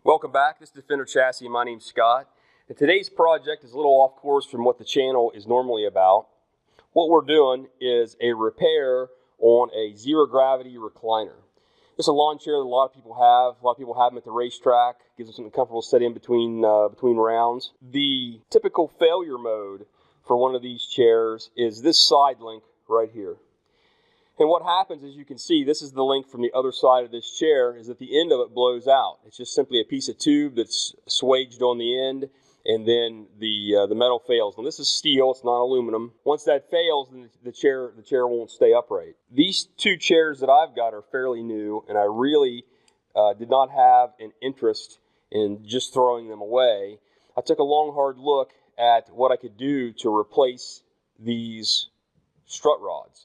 Welcome back. This is Defender Chassis. My name's Scott. And today's project is a little off course from what the channel is normally about. What we're doing is a repair on a zero gravity recliner. This is a lawn chair that a lot of people have. A lot of people have them at the racetrack. Gives them something comfortable to sit in between rounds. The typical failure mode for one of these chairs is this side link right here. And what happens, as you can see, this is the link from the other side of this chair, is that the end of it blows out. It's just simply a piece of tube that's swaged on the end, and then the metal fails. Now this is steel, it's not aluminum. Once that fails, then the chair won't stay upright. These two chairs that I've got are fairly new, and I really did not have an interest in just throwing them away. I took a long, hard look at what I could do to replace these strut rods.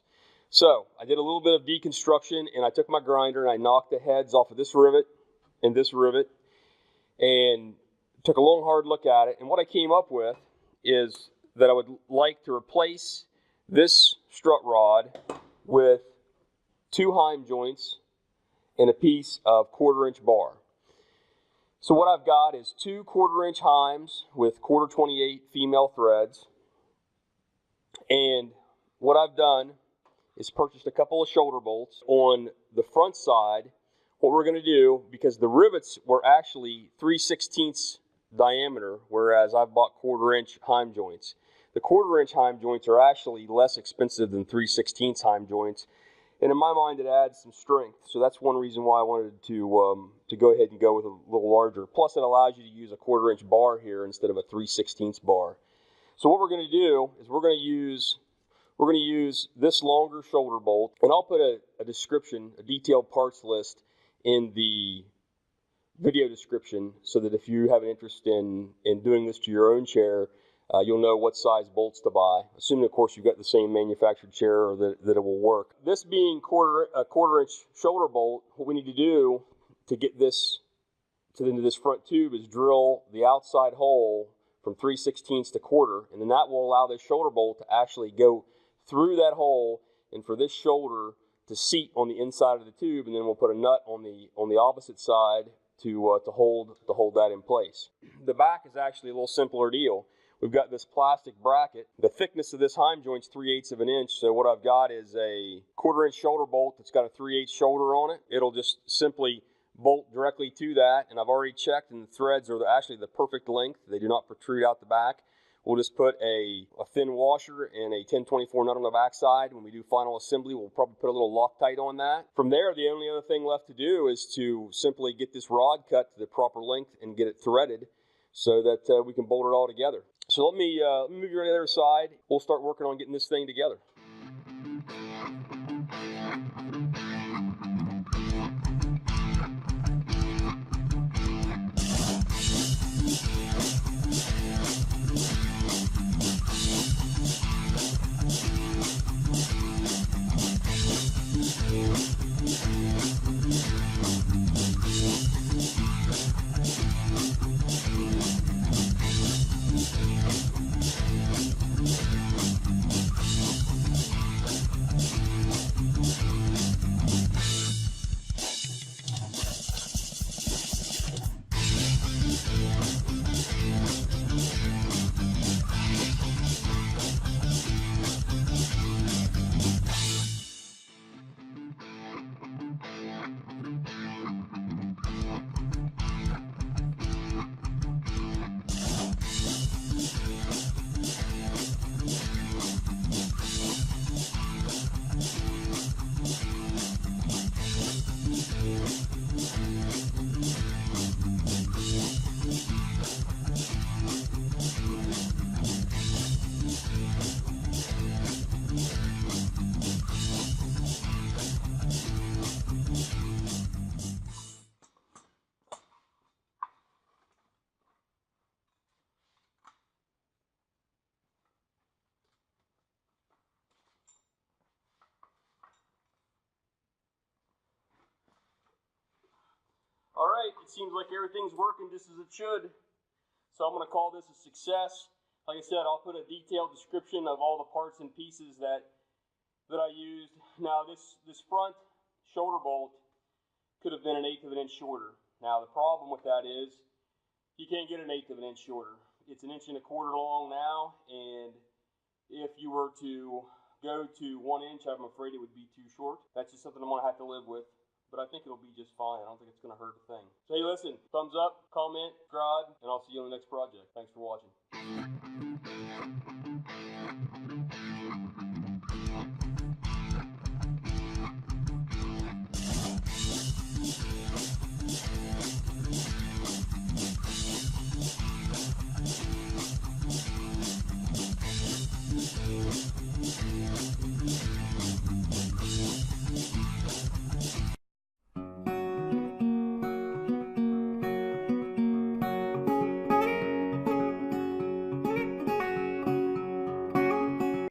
So I did a little bit of deconstruction, and I took my grinder and I knocked the heads off of this rivet and took a long hard look at it. And what I came up with is that I would like to replace this strut rod with two heim joints and a piece of 1/4 inch bar. So what I've got is two 1/4 inch heims with 1/4-28 female threads. And what I've done is purchased a couple of shoulder bolts. On the front side, what we're going to do, because the rivets were actually 3/16 diameter, whereas I've bought 1/4 inch heim joints. The 1/4 inch heim joints are actually less expensive than 3/16 heim joints, and in my mind it adds some strength. So that's one reason why I wanted to go ahead and go with a little larger. Plus it allows you to use a 1/4 inch bar here instead of a 3/16 bar. So what we're going to do is we're going to use this longer shoulder bolt, and I'll put a description, a detailed parts list in the video description, so that if you have an interest in doing this to your own chair, you'll know what size bolts to buy, assuming of course you've got the same manufactured chair or that it will work. This being a 1/4 inch shoulder bolt, what we need to do to get this into this front tube is drill the outside hole from 3/16 to 1/4, and then that will allow this shoulder bolt to actually go through that hole, and for this shoulder to seat on the inside of the tube, and then we'll put a nut on the opposite side to hold that in place. The back is actually a little simpler deal. We've got this plastic bracket. The thickness of this heim joint is 3/8 of an inch. So what I've got is a 1/4 inch shoulder bolt that's got a 3/8 shoulder on it. It'll just simply bolt directly to that, and I've already checked, and the threads are actually the perfect length. They do not protrude out the back. We'll just put a thin washer and a 1024 nut on the back side. When we do final assembly, we'll probably put a little Loctite on that. From there, the only other thing left to do is to simply get this rod cut to the proper length and get it threaded so that we can bolt it all together. So let me move you on the other side. We'll start working on getting this thing together. All right, it seems like everything's working just as it should. So I'm going to call this a success. Like I said, I'll put a detailed description of all the parts and pieces that I used. Now this front shoulder bolt could have been 1/8 of an inch shorter. Now the problem with that is you can't get an 1/8 of an inch shorter. It's 1 1/4 inches long now, and if you were to go to 1 inch, I'm afraid it would be too short. That's just something I'm going to have to live with, but I think it'll be just fine. I don't think it's going to hurt a thing. So hey, listen, thumbs up, comment, subscribe, and I'll see you on the next project. Thanks for watching.